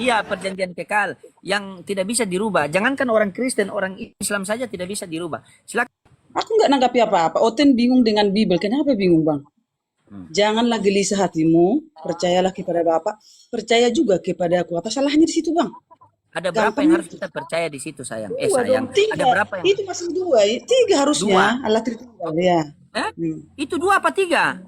Iya, perjanjian kekal yang tidak bisa dirubah. Jangankan orang Kristen, orang Islam saja tidak bisa dirubah. Silakan. Aku nggak nanggapi apa-apa. Oten bingung dengan Bible. Kenapa bingung, Bang? Janganlah gelisah hatimu, percayalah kepada Bapak, percaya juga kepada aku. Apa salahnya di situ, Bang? Ada berapa yang Gampangnya harus kita percaya di situ, sayang? dua dong, Sayang. Ada tiga. berapa yang Itu masih dua, tiga harusnya. dua? Allah Tritunggal, Oke. ya. Eh? Hmm. Itu dua apa tiga?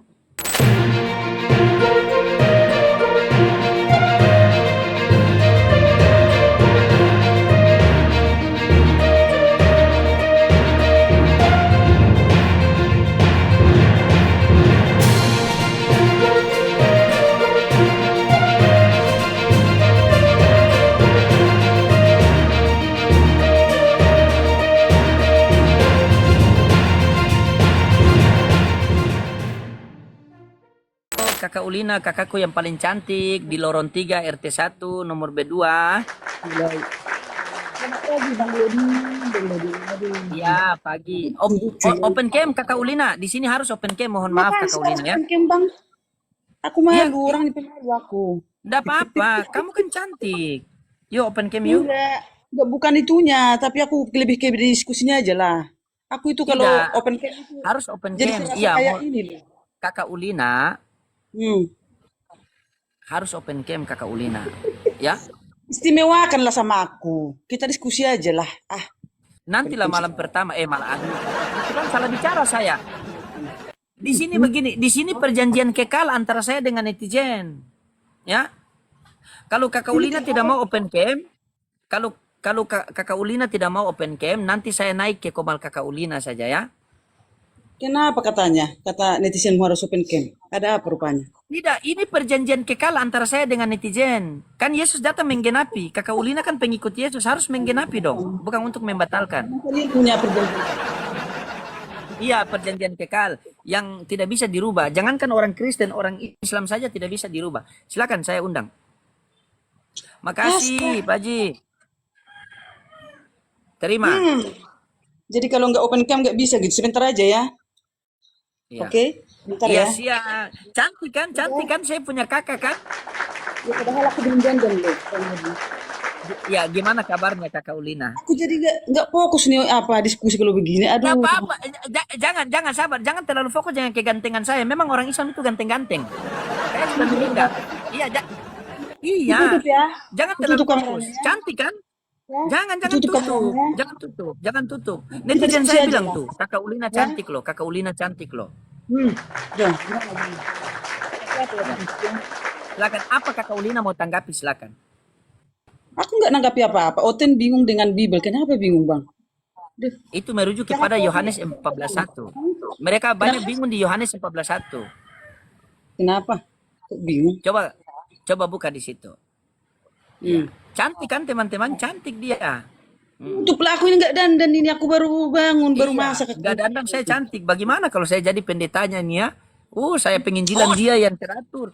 Oh, kakak Ulina, kakakku yang paling cantik di lorong 3 RT 1 nomor B2. Gila. Selamat pagi, Bang Lodi. Bang Lodi. Aduh. Iya, pagi. Lucu. Open cam kakak Ulina. Di sini harus open cam. Mohon maaf Ngapain kakak sih harus Ulina ya. open Bang? Aku Iya, malu, orang di pemalu aku. enggak apa-apa. Kamu kan cantik. Yuk open cam yuk. Enggak bukan itunya, tapi aku lebih ke diskusinya aja lah. Aku itu kalau Tidak, open cam itu harus open jadi cam. serasa Iya, kayak ini loh. kakak Ulina Hmm. harus open cam kakak Ulina. Ya. Istimewakanlah sama aku. Kita diskusi aja lah. Ah, Nantilah penting malam sekali. pertama malah aduh. Itu kan salah bicara saya. Di sini begini, di sini perjanjian kekal antara saya dengan netizen. Ya. Kalau kakak Ini Ulina tidak kenapa? mau open cam, kalau kalau kakak Ulina tidak mau open cam, nanti saya naik ke komal kakak Ulina saja ya. Kenapa katanya? Kata netizen harus open cam. Ada apa rupanya? Tidak, ini perjanjian kekal antara saya dengan netizen. Kan Yesus datang menggenapi. Kakak Ulina kan pengikut Yesus, harus menggenapi dong. Bukan untuk membatalkan. Emang kalian punya perjanjian? Iya, perjanjian kekal yang tidak bisa dirubah. Jangankan orang Kristen, orang Islam saja tidak bisa dirubah. Silakan saya undang. Astaga. Makasih, Pak Ji. Terima. Hmm. Jadi kalau nggak open cam nggak bisa gitu. Sebentar aja ya. Iya. Oke? Bentar Iya, ya. siap. Cantik kan? Cantik kan? Saya punya kakak kan? Ya padahal aku belum dandan loh. Ya, gimana kabarnya kakak Ulina? Aku jadi nggak fokus nih apa diskusi kalau begini. Gak Aduh. apa-apa. Jangan sabar. Jangan terlalu fokus dengan kegantengan saya. Memang orang Islam itu ganteng-ganteng. Saya sudah meninggal. Iya, iya. Ditutup ya. Jangan terlalu Ditutup fokus. kameranya ya. Cantik kan? Ya. Jangan Ditutup tutup. kameranya. Jangan tutup. Jangan tutup. Kita Netizen diskusi saya aja bilang lah. tuh, kakak Ulina Ya. cantik loh. Kakak Ulina cantik loh. Hmm. Udah. Gimana lagi? Apa ya, Bang? Silakan. Apa kakak Ulina mau tanggapi? Silakan. Aku nggak nanggapi apa-apa. Oten bingung dengan Bible. Kenapa bingung, Bang? Duh, Itu merujuk jangan kepada fokus. Yohanes 14:1. Mereka banyak Kenapa? bingung di Yohanes 14:1. Kenapa? Kok bingung? Coba coba buka di situ. Hmm. Ya. Cantik kan teman-teman? Cantik dia. Untuk pelaku ini nggak dandan ini. Aku baru bangun, baru Iya, masak. nggak dandang saya cantik. Bagaimana kalau saya jadi pendetanya nih ya? Saya penginjilan dia yang teratur.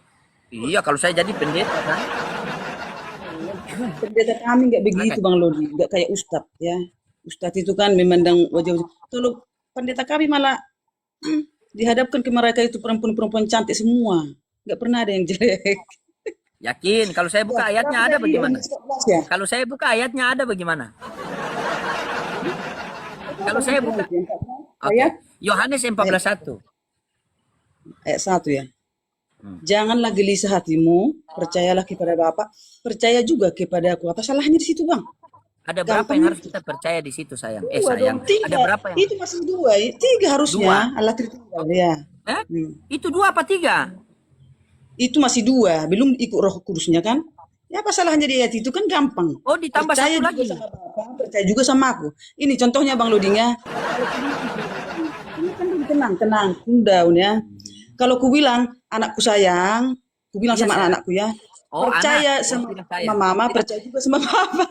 Iya, kalau saya jadi pendeta kan. Pendeta kami nggak begitu, Silakan. Bang Lodi. Nggak kayak Ustadz ya. Ustadz itu kan memandang wajah-wajah. Kalau pendeta kami malah dihadapkan ke mereka itu perempuan-perempuan cantik semua. Nggak pernah ada yang jelek. Yakin, kalau saya Ya, buka berapa ayatnya ada tadi? bagaimana? Yohanes 14 ya? Kalau saya buka ayatnya ada bagaimana? Apa Kalau saya itu buka, nanti? oke. Ayat? Yohanes Ayat, 14:1. ayat 1 ya. Hmm. Janganlah gelisah hatimu, percayalah kepada Bapak, percaya juga kepada aku. Apa salahnya di situ, Bang? Ada berapa yang Gampangnya harus kita percaya di situ, sayang? dua dong, Sayang. Ada tiga. berapa yang Itu masih dua, tiga dua? harusnya. Allah Tritunggal ya. Eh? Hmm. Itu dua apa tiga? Itu masih dua, belum ikut Roh Kudusnya kan? Ya apa salahnya di ayat itu kan gampang. Oh, ditambah Percaya satu juga lagi. sama Bapak, percaya juga sama aku. Ini contohnya Bang Loding ya. Ini kan tenang, tenang, cool down ya. Kalau ku bilang anakku sayang, ku bilang Iya, sama saya. anak-anakku ya, Oh, anak. percaya Oh, sama, tidak sama saya. mama, Tidak. percaya juga sama papa.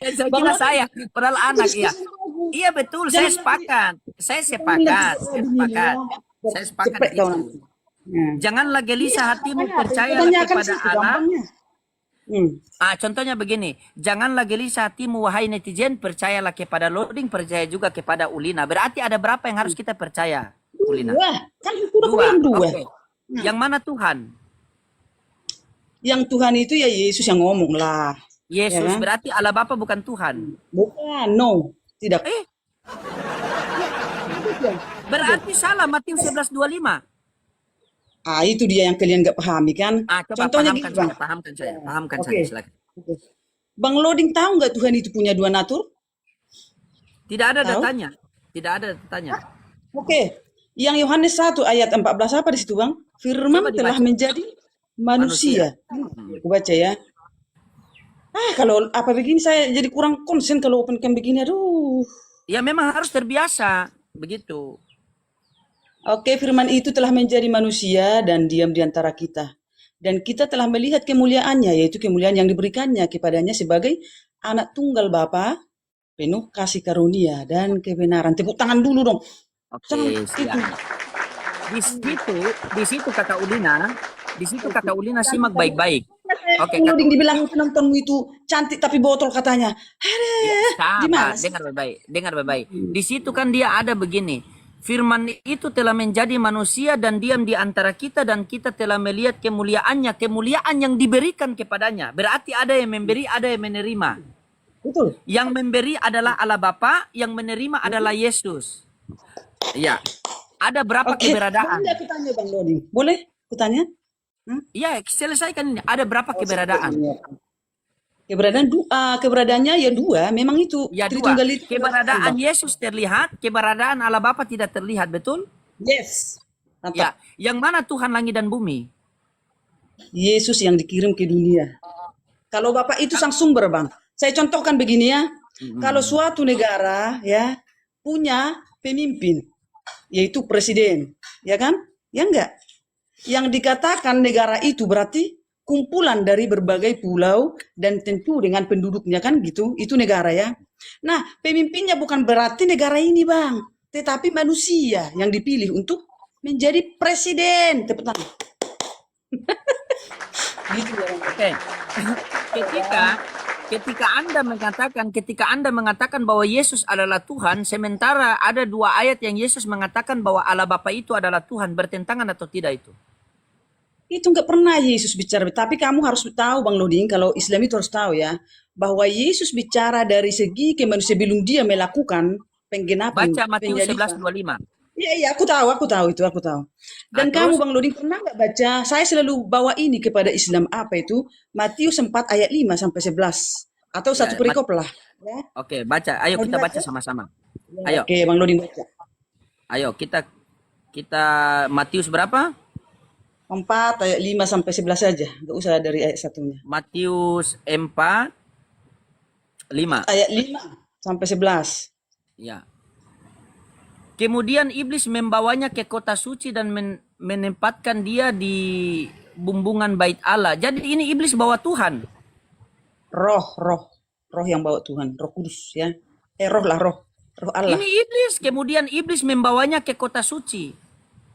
Saya Bang kira Loding, saya, padahal itu anak, iya. diskusi bagus. Iya betul, saya Jangan nanti, sepakat. Saya jangan nanti sepakat. Saya begini sepakat. ya. Saya sepakat Cepet di kau situ. nanti. Nah. Janganlah Iya, gelisah hatimu, makanya percayalah pertanyakan kepada situ Allah. gampangnya. Hmm. Contohnya begini, janganlah gelisah hatimu wahai netizen, percayalah kepada Loading, percaya juga kepada Ulina. Berarti ada berapa yang harus kita percaya, Ulina? Dua, kan udah aku Dua. bilang dua. Oke. Yang mana Tuhan? Yang Tuhan itu ya Yesus yang ngomong lah, ya Yesus kan? berarti Allah Bapa bukan Tuhan. Bukan, no, tidak. Eh, Tidak. berarti salah Matius 11:25. Ah, itu dia yang kalian nggak pahami kan? Coba Contohnya gini, pahamkan Bang. saya, pahamkan saya, pahamkan Oke. saya, silakan. Oke. Bang Loding tahu nggak Tuhan itu punya dua natur? Tidak ada Tahu? datanya. Tidak ada datanya. Oke. Yang Yohanes 1 ayat 14 apa di situ, Bang? Coba Firman telah dibaca. menjadi Manusia. manusia. Aku baca ya. Kalau apa begini saya jadi kurang konsen kalau open cam begini. Aduh. Ya memang harus terbiasa begitu. Oke, firman itu telah menjadi manusia dan diam di antara kita. Dan kita telah melihat kemuliaannya, yaitu kemuliaan yang diberikannya kepadanya sebagai anak tunggal Bapa, penuh kasih karunia dan kebenaran. Tepuk tangan dulu dong. Jangan Oke, itu. siap. Di situ kata Ulina simak baik-baik. Oke, Bang Loding dibilang penontonmu itu cantik tapi botol katanya. Gimana sih? dengar baik-baik. Di situ kan dia ada begini. Firman itu telah menjadi manusia dan diam di antara kita dan kita telah melihat kemuliaannya, kemuliaan yang diberikan kepadanya. Berarti ada yang memberi, ada yang menerima. Betul. Yang memberi adalah Allah Bapa, yang menerima adalah Yesus. Ya. Ada berapa Oke, keberadaan? boleh aku tanya Bang Loding? Boleh aku tanya? Ya, selesaikan ini. Ada berapa keberadaan? Keberadaannya ya dua, memang itu Ya, dua. Tritunggal itu. Keberadaan Yesus terlihat, keberadaan Allah Bapa tidak terlihat, betul? Yes. Mantap. Ya, yang mana Tuhan langit dan bumi? Yesus yang dikirim ke dunia. Kalau Bapak itu sang sumber, Bang. Saya contohkan begini ya. Kalau suatu negara ya punya pemimpin, yaitu presiden, ya kan? Ya enggak? Yang dikatakan negara itu berarti kumpulan dari berbagai pulau dan tentu dengan penduduknya kan gitu. Itu negara ya. Nah, pemimpinnya bukan berarti negara ini, Bang, tetapi manusia yang dipilih untuk menjadi presiden. Tepuk tangan. Gitu ya, Bang. Oke. Ketika Anda mengatakan bahwa Yesus adalah Tuhan, sementara ada dua ayat yang Yesus mengatakan bahwa Allah Bapa itu adalah Tuhan, bertentangan atau tidak itu? Itu nggak pernah Yesus bicara. Tapi kamu harus tahu, Bang Loding, kalau Islam itu harus tahu ya, bahwa Yesus bicara dari segi kemanusiaan sebelum dia melakukan penggenapan. Baca Matius 11:25. Iya, aku tahu itu, aku tahu. Dan kamu, Terus? Bang Loding, pernah nggak baca? Saya selalu bawa ini kepada Islam, apa itu? Matius 4 ayat 5 sampai 11. Atau satu Ya, perikop lah. Ya. Oke, baca. Ayo Mau kita baca dibaca? sama-sama. Ya, Ayo, oke, Bang Loding baca. ayo kita Matius berapa? 4 ayat 5 sampai 11 saja. Nggak usah dari ayat satunya. Matius 4:5. Ayat 5 sampai 11. Ya. Kemudian iblis membawanya ke kota suci dan menempatkan dia di bumbungan bait Allah. Jadi ini iblis bawa Tuhan. Roh yang bawa Tuhan, Roh Kudus ya. Roh Allah. Ini iblis. Kemudian iblis membawanya ke kota suci.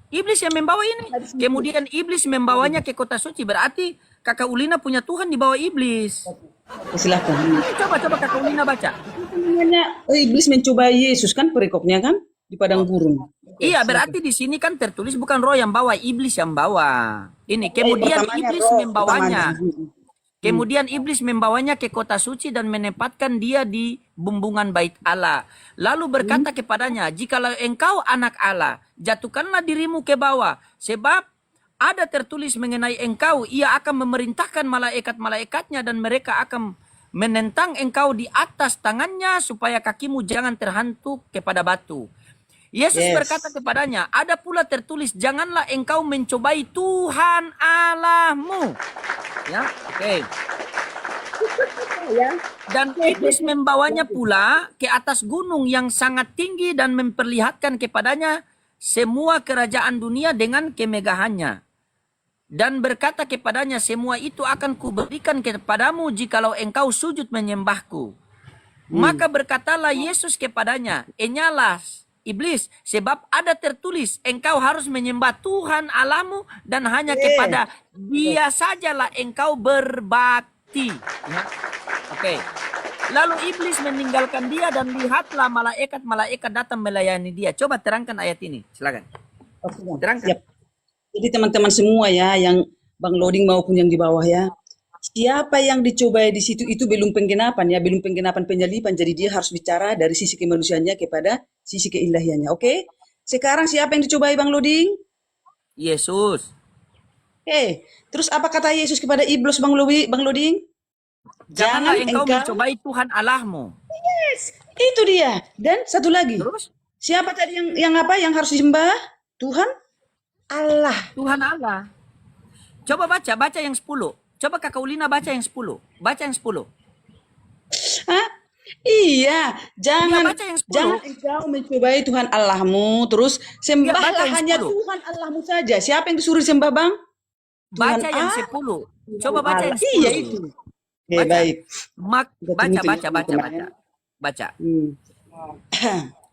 Iblis yang membawa ini. Kemudian iblis membawanya ke kota suci. Berarti Kakak Ulina punya Tuhan di bawah iblis. Silakan. Coba Kakak Ulina baca. Namanya iblis mencoba Yesus kan perikopnya kan di padang gurun. Iya, berarti di sini kan tertulis bukan roh yang bawa, iblis yang bawa. Ini kemudian Pertamanya iblis roh, membawanya. pertamanya. Kemudian iblis membawanya ke kota suci dan menempatkan dia di bumbungan bait Allah. Lalu berkata kepadanya, "Jikalau engkau anak Allah, jatuhkanlah dirimu ke bawah, sebab ada tertulis mengenai engkau, ia akan memerintahkan malaikat-malaikatnya dan mereka akan menentang engkau di atas tangannya supaya kakimu jangan terhantuk kepada batu." Yesus berkata kepadanya, "Ada pula tertulis, janganlah engkau mencobai Tuhan Allahmu." Ya, oke. Dan iblis membawanya pula ke atas gunung yang sangat tinggi dan memperlihatkan kepadanya semua kerajaan dunia dengan kemegahannya. Dan berkata kepadanya, "Semua itu akan kuberikan kepadamu jikalau engkau sujud menyembahku." Maka berkatalah Yesus kepadanya, "Enyalah iblis, sebab ada tertulis, engkau harus menyembah Tuhan Allahmu dan hanya kepada Dia sajalah engkau berbakti." Ya. Oke. Lalu iblis meninggalkan dia dan lihatlah malaikat-malaikat datang melayani dia. Coba terangkan ayat ini, silakan. Oke, Terangkan. siap. Jadi teman-teman semua ya yang Bang Loading maupun yang di bawah ya. Siapa yang dicobai di situ itu belum penggenapan ya, belum penggenapan penyalipan. Jadi dia harus bicara dari sisi kemanusiaannya kepada sisi keilahiannya. Oke? Sekarang siapa yang dicobai Bang Loading? Yesus. Oke. Terus apa kata Yesus kepada iblis Bang Loading? Janganlah Jangan engkau engkau. mencobai Tuhan Allahmu. Yes, itu dia. Dan satu lagi. Terus Siapa tadi yang apa yang harus disembah? Tuhan Allah. Tuhan Allah. Coba baca yang 10. Coba Kakak Ulina baca yang 10. Baca yang 10. Hah? Iya, Iya, baca yang 10. jangan engkau mencobai Tuhan Allahmu, terus Iya, baca sembahlah yang hanya 10. Tuhan Allahmu saja. Siapa yang disuruh sembah, Bang? Tuhan Baca yang 10. Coba baca Allah. yang Iya 10. itu. Oke, Baca. baik. Kita tunggu Baca. Baca. Hmm.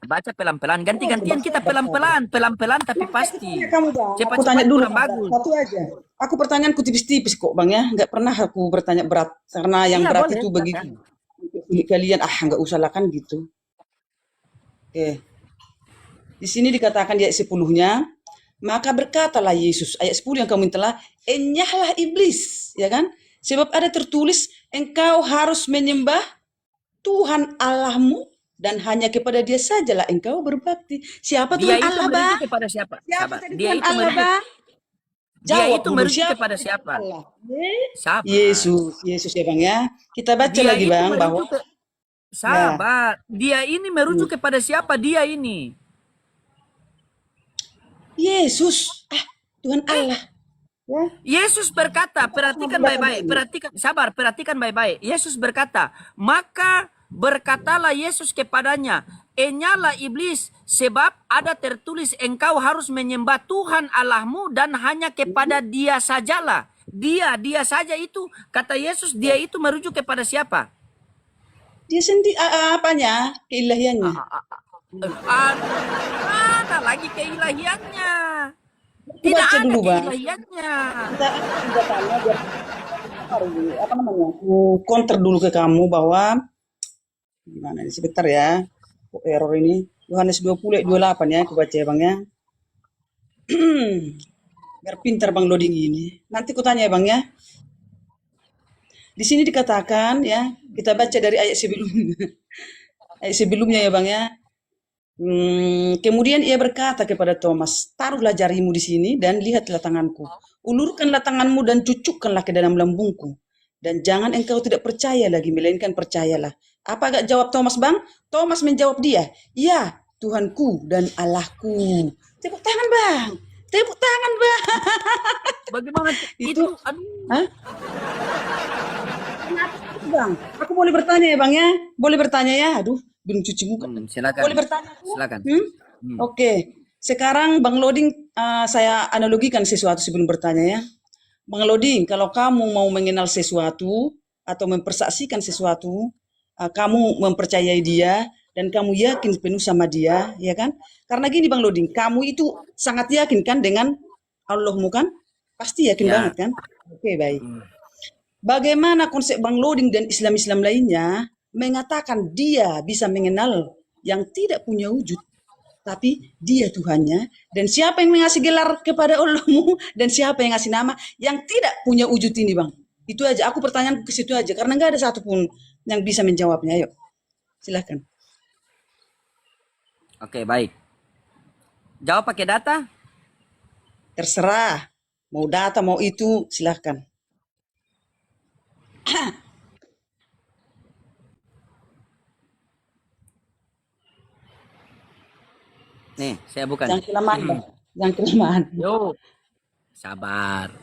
Baca pelan-pelan. Ganti-gantian kita pelan-pelan tapi pasti. Kamu, Bang. Aku Cepat-cepat tanya dulu, kurang Bang. bagus. Satu aja. Aku pertanyaanku tipis-tipis kok, Bang ya. Nggak pernah aku bertanya berat karena yang Iya, berat boleh, itu bagi kalian nggak usah lah kan gitu. Oke. Di sini dikatakan di ayat 10-nya, maka berkatalah Yesus, ayat 10 yang kamu telah, enyahlah iblis, ya kan? Sebab ada tertulis, engkau harus menyembah Tuhan Allahmu dan hanya kepada dia sajalah engkau berbakti. Siapa Dia Tuhan itu Allah, merujuk Bang? kepada siapa? Siapa Sabar. tadi Dia Tuhan itu Allah, merujuk. Bang? Dia Jawab itu dulu, merujuk siapa kepada tadi siapa? Tuhan Allah? Sabar. Yesus ya Bang ya. Kita baca Dia lagi itu Bang bahwa merujuk sabar. Dia ini merujuk kepada siapa? Dia ini. Yesus, Tuhan Allah. Ya. Yesus berkata, perhatikan baik-baik, perhatikan baik-baik. Yesus berkata, maka berkatalah Yesus kepadanya, enyala iblis, sebab ada tertulis engkau harus menyembah Tuhan Allahmu dan hanya kepada dia sajalah. Dia saja itu, kata Yesus, dia itu merujuk kepada siapa? Dia sendiri apanya? Keilahiannya. Ada lagi keilahiannya. Tidak Baca ada dulu, Bang. keilahiannya. Kita tanya biar apa namanya? Aku counter dulu ke kamu bahwa gimana ini sebentar ya. Error ini. Yohanes 20 ayat 28 ya, aku baca ya Bang ya. Biar pintar Bang loading ini. Nanti ku tanya ya Bang ya. Di sini dikatakan ya, kita baca dari ayat sebelumnya. Ayat sebelumnya ya Bang ya. Kemudian ia berkata kepada Thomas, taruhlah jarimu di sini dan lihatlah tanganku. Ulurkanlah tanganmu dan cucukkanlah ke dalam lambungku. Dan jangan engkau tidak percaya lagi, melainkan percayalah. Apa gak jawab Thomas Bang? Thomas menjawab dia, ya Tuhanku dan Allahku. Tepuk tangan Bang. Tepuk tangan Bang. Bagaimana Itu, aduh. hah? Bang, aku boleh bertanya ya Bang ya? Boleh bertanya ya? Aduh, belum cuci muka. Silakan. Boleh bertanya? Silakan. Oke. Sekarang Bang Loading, saya analogikan sesuatu sebelum bertanya ya. Bang Loading, kalau kamu mau mengenal sesuatu atau mempersaksikan sesuatu, kamu mempercayai dia dan kamu yakin penuh sama dia, ya kan? Karena gini Bang Loading, kamu itu sangat yakin kan dengan Allahmu kan? Pasti yakin banget kan? Oke, baik. Bagaimana konsep Bang Loading dan Islam-Islam lainnya mengatakan dia bisa mengenal yang tidak punya wujud, tapi dia Tuhannya, dan siapa yang mengasih gelar kepada Allahmu, dan siapa yang ngasih nama yang tidak punya wujud ini Bang. Itu aja, aku pertanyaan ke situ aja, karena nggak ada satupun yang bisa menjawabnya. Ayo, silahkan. Oke, baik. Jawab pakai data? Terserah, mau data, mau itu, silahkan. Nih, saya bukan. Jangan kelamaan, Bang. Jangan kelamaan. Yo, sabar.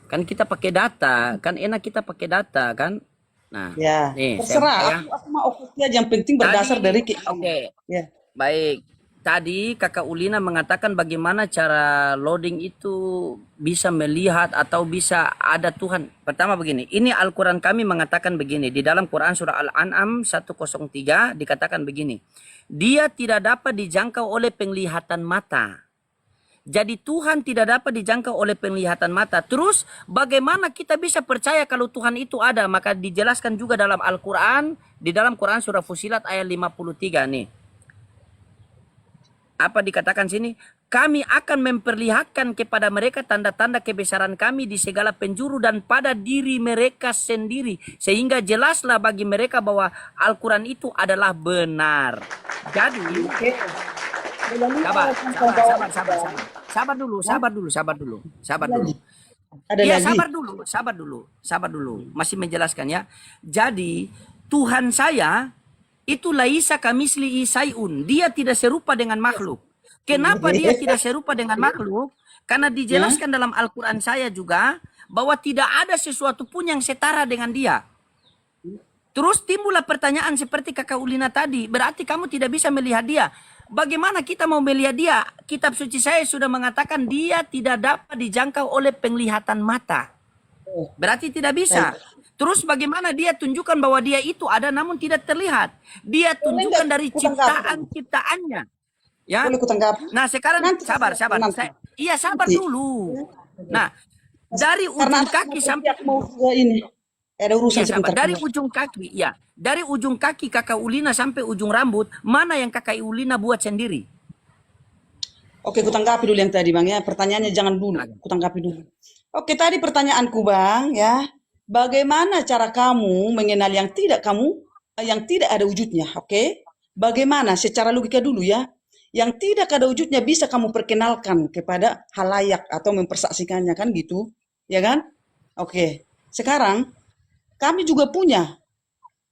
Kan kita pakai data, kan enak kita pakai data kan. Nah, Ya, nih, terserah. Aku mau oke aja, yang penting berdasar dari Oke. Ya. Baik. Tadi Kakak Ulina mengatakan bagaimana cara loading itu bisa melihat atau bisa ada Tuhan. Pertama begini, ini Al-Quran kami mengatakan begini. Di dalam Quran surah Al-An'am 103 dikatakan begini. Dia tidak dapat dijangkau oleh penglihatan mata. Jadi Tuhan tidak dapat dijangkau oleh penglihatan mata. Terus bagaimana kita bisa percaya kalau Tuhan itu ada? Maka dijelaskan juga dalam Al-Quran. Di dalam Quran surah Fusilat ayat 53 nih. Apa dikatakan sini? kami akan memperlihatkan kepada mereka tanda-tanda kebesaran kami di segala penjuru dan pada diri mereka sendiri. Sehingga jelaslah bagi mereka bahwa Al-Quran itu adalah benar. Jadi, Oke. Melalui sabar, alasan sabar, pembawa sabar, sabar, sabar. Sabar dulu, sabar dulu, sabar dulu, sabar dulu. ada Iya, lagi. sabar dulu, sabar dulu, sabar dulu. Masih menjelaskan ya. Jadi, Tuhan saya itu laisa kamislihi sayun. Dia tidak serupa dengan makhluk. Kenapa dia tidak serupa dengan makhluk? Karena Ya. dijelaskan dalam Al-Quran saya juga bahwa tidak ada sesuatu pun yang setara dengan dia. Terus timbullah pertanyaan seperti Kakak Ulina tadi. Berarti kamu tidak bisa melihat dia. Bagaimana kita mau melihat dia? Kitab suci saya sudah mengatakan dia tidak dapat dijangkau oleh penglihatan mata. Oh, Berarti tidak bisa. baik. Terus bagaimana dia tunjukkan bahwa dia itu ada namun tidak terlihat? Dia Boleh tunjukkan nggak dari kutanggapi? ciptaan-ciptaannya. Ya. Boleh kutanggapi? Nah, sekarang Nanti, sabar, sabar. nanti. Iya, sabar Nanti. dulu. Nah, dari Karena ujung ada kaki sampai mau ke ini. Ada urusan iya, sabar. sebentar. Dari ujung kaki, ya. Dari ujung kaki Kakak Ulina sampai ujung rambut, mana yang Kakak Ulina buat sendiri? Oke, kutanggapi dulu yang tadi, Bang, ya. Pertanyaannya jangan dulu, kutanggapi dulu. Oke, tadi pertanyaanku, Bang, ya. Bagaimana cara kamu mengenal yang tidak ada wujudnya, oke? Bagaimana secara logika dulu ya? Yang tidak ada wujudnya bisa kamu perkenalkan kepada halayak atau mempersaksikannya kan gitu, ya kan? Oke. Sekarang kami juga punya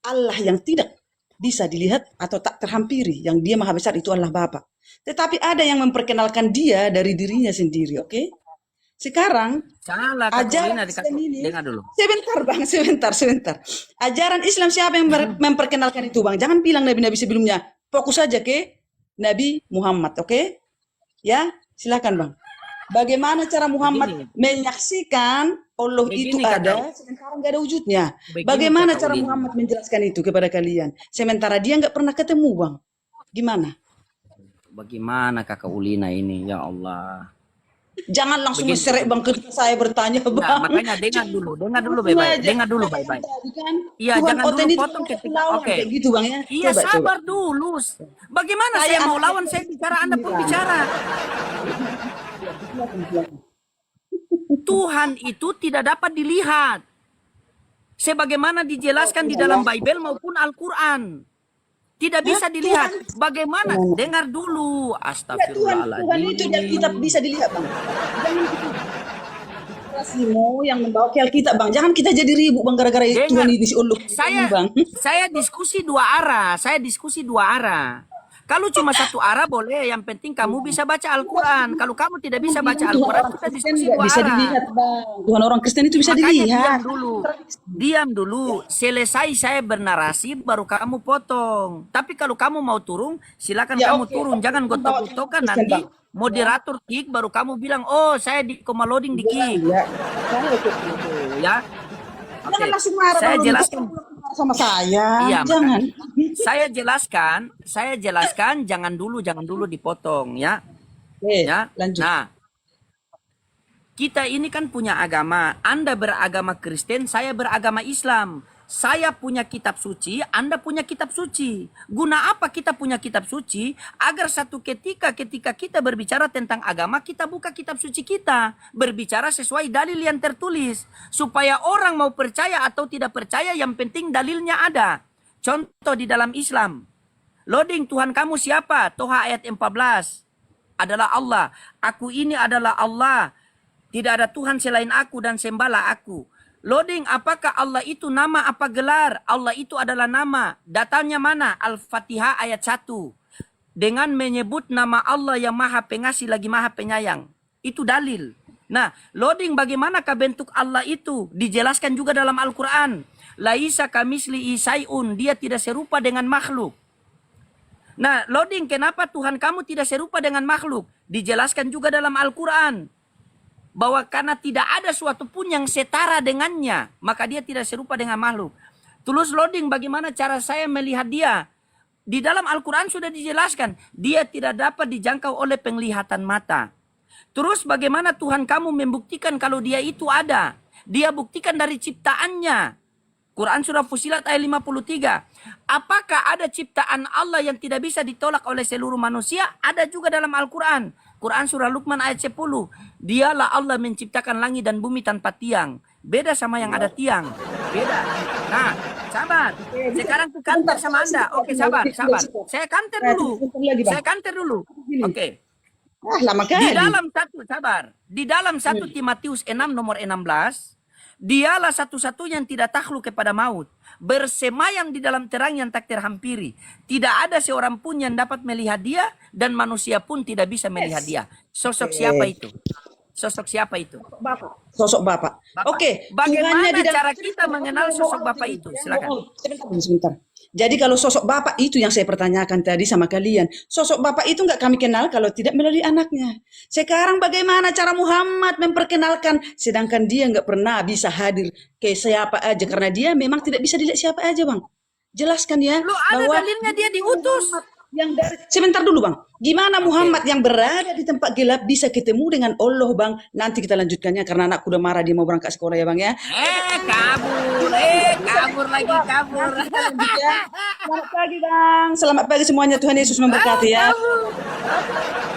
Allah yang tidak bisa dilihat atau tak terhampiri, yang dia maha besar itu Allah Bapa. Tetapi ada yang memperkenalkan dia dari dirinya sendiri, oke? Sekarang Salah Kakak ajaran Ulina Islam ini, dengar dulu. sebentar Bang, sebentar. Ajaran Islam siapa yang memperkenalkan itu Bang? Jangan bilang nabi-nabi sebelumnya. Fokus saja ke Nabi Muhammad, oke? Ya, silakan Bang. Bagaimana cara Muhammad Begini. menyaksikan Allah itu Begini, ada, sementara nggak ada wujudnya? Begini, Bagaimana Kakak cara Ulina. Muhammad menjelaskan itu kepada kalian? Sementara dia nggak pernah ketemu Bang. Gimana? Bagaimana Kakak Ulina ini, ya Allah. Jangan langsung Begini. menserek Bang ketika saya bertanya Nah, Bang. makanya dengar dulu Langsung baik-baik. aja. Dengar dulu Kayak baik-baik. tadi kan, Iya, Tuhan jangan dulu otentik potong ketika. lawan Oke. kayak gitu Bang ya. Iya, Coba. sabar dulu. Bagaimana Saya saya mau anak lawan, saya bicara, Anda pun Bang. bicara. Silakan. Tuhan itu tidak dapat dilihat. Sebagaimana dijelaskan di dalam Bible maupun Al-Quran. Tidak bisa dilihat. Bagaimana? Dengar dulu. Ya, Tuhan itu di Alkitab Astagfirullahaladzim. bisa dilihat Bang. Jangan kita Rasimo yang membawa ke Alkitab Bang. Jangan kita jadi ribut Bang gara-gara Dengar. Tuhan ini si Allah. Bang. Saya diskusi dua arah. Kalau cuma satu arah boleh, yang penting kamu bisa baca Al-Quran. Kalau kamu tidak bisa baca Tuhan Al-Quran, orang kita Kristen diskusi nggak dua bisa arah. dilihat Bang. Tuhan orang Kristen itu bisa Makanya dilihat. diam dulu. Selesai saya bernarasi, baru kamu potong. Tapi kalau kamu mau turun, silakan Ya, kamu oke. turun. Jangan gotok-gotokan, Kristen, nanti Bang. moderator kick, baru kamu bilang, oh saya di koma loading di kick. Ya. Ya. Oke, Jangan langsung marah saya Bang. jelaskan. Sama saya. Iya, Jangan. Saya jelaskan, jangan dulu dipotong ya. Ya. Lanjut. Nah, kita ini kan punya agama. Anda beragama Kristen, saya beragama Islam. Saya punya kitab suci, Anda punya kitab suci. Guna apa kita punya kitab suci? Agar satu ketika kita berbicara tentang agama, kita buka kitab suci kita. Berbicara sesuai dalil yang tertulis. Supaya orang mau percaya atau tidak percaya, yang penting dalilnya ada. Contoh di dalam Islam. Loading, Tuhan kamu siapa? Toha ayat 14. Adalah Allah. Aku ini adalah Allah. Tidak ada Tuhan selain aku dan sembahlah aku. Loading, apakah Allah itu nama apa gelar? Allah itu adalah nama. Datanya mana? Al-Fatihah ayat 1. Dengan menyebut nama Allah yang maha pengasih lagi maha penyayang. Itu dalil. Nah, loading, bagaimanakah bentuk Allah itu? Dijelaskan juga dalam Al-Quran. Laisa kamislihi sayun. Dia tidak serupa dengan makhluk. Nah, loading, kenapa Tuhan kamu tidak serupa dengan makhluk? Dijelaskan juga dalam Al-Quran. Bahwa karena tidak ada suatu pun yang setara dengannya, maka dia tidak serupa dengan makhluk. Tulus loading, bagaimana cara saya melihat dia? Di dalam Al-Quran sudah dijelaskan, dia tidak dapat dijangkau oleh penglihatan mata. Terus bagaimana Tuhan kamu membuktikan kalau dia itu ada? Dia buktikan dari ciptaannya. Quran surah Fusilat ayat 53. Apakah ada ciptaan Allah yang tidak bisa ditolak oleh seluruh manusia? Ada juga dalam Al-Quran. Quran surah Luqman ayat 10. Dialah Allah menciptakan langit dan bumi tanpa tiang. Beda sama yang ada tiang. Beda. Nah, sabar. Sekarang aku kanter sama Anda. Oke, sabar. Saya kanter dulu. Oke. Lama Di kali. dalam di dalam 1 Timotius 6 nomor 16, dialah satu-satunya yang tidak takluk kepada maut, bersemayam di dalam terang yang tak terhampiri. Tidak ada seorang pun yang dapat melihat dia, dan manusia pun tidak bisa melihat dia. Sosok siapa itu? Sosok siapa itu? Sosok Bapak. Oke, Bagaimana Tuhannya di dalam- cara kita mengenal sosok Bapak itu? Silakan. Sebentar. Jadi kalau sosok Bapak itu yang saya pertanyakan tadi sama kalian, sosok Bapak itu nggak kami kenal kalau tidak melalui anaknya. Sekarang bagaimana cara Muhammad memperkenalkan, sedangkan dia nggak pernah bisa hadir ke siapa aja, karena dia memang tidak bisa dilihat siapa aja, Bang. Jelaskan ya. Lu ada bahwa dalilnya dia diutus. yang dari, sebentar dulu Bang, gimana Muhammad yang berada di tempat gelap bisa ketemu dengan Allah, Bang? Nanti kita lanjutkannya karena anakku udah marah, dia mau berangkat sekolah ya Bang ya. Kabur lagi. Ya. Selamat pagi Bang, selamat pagi semuanya, Tuhan Yesus memberkati ya. Kabur.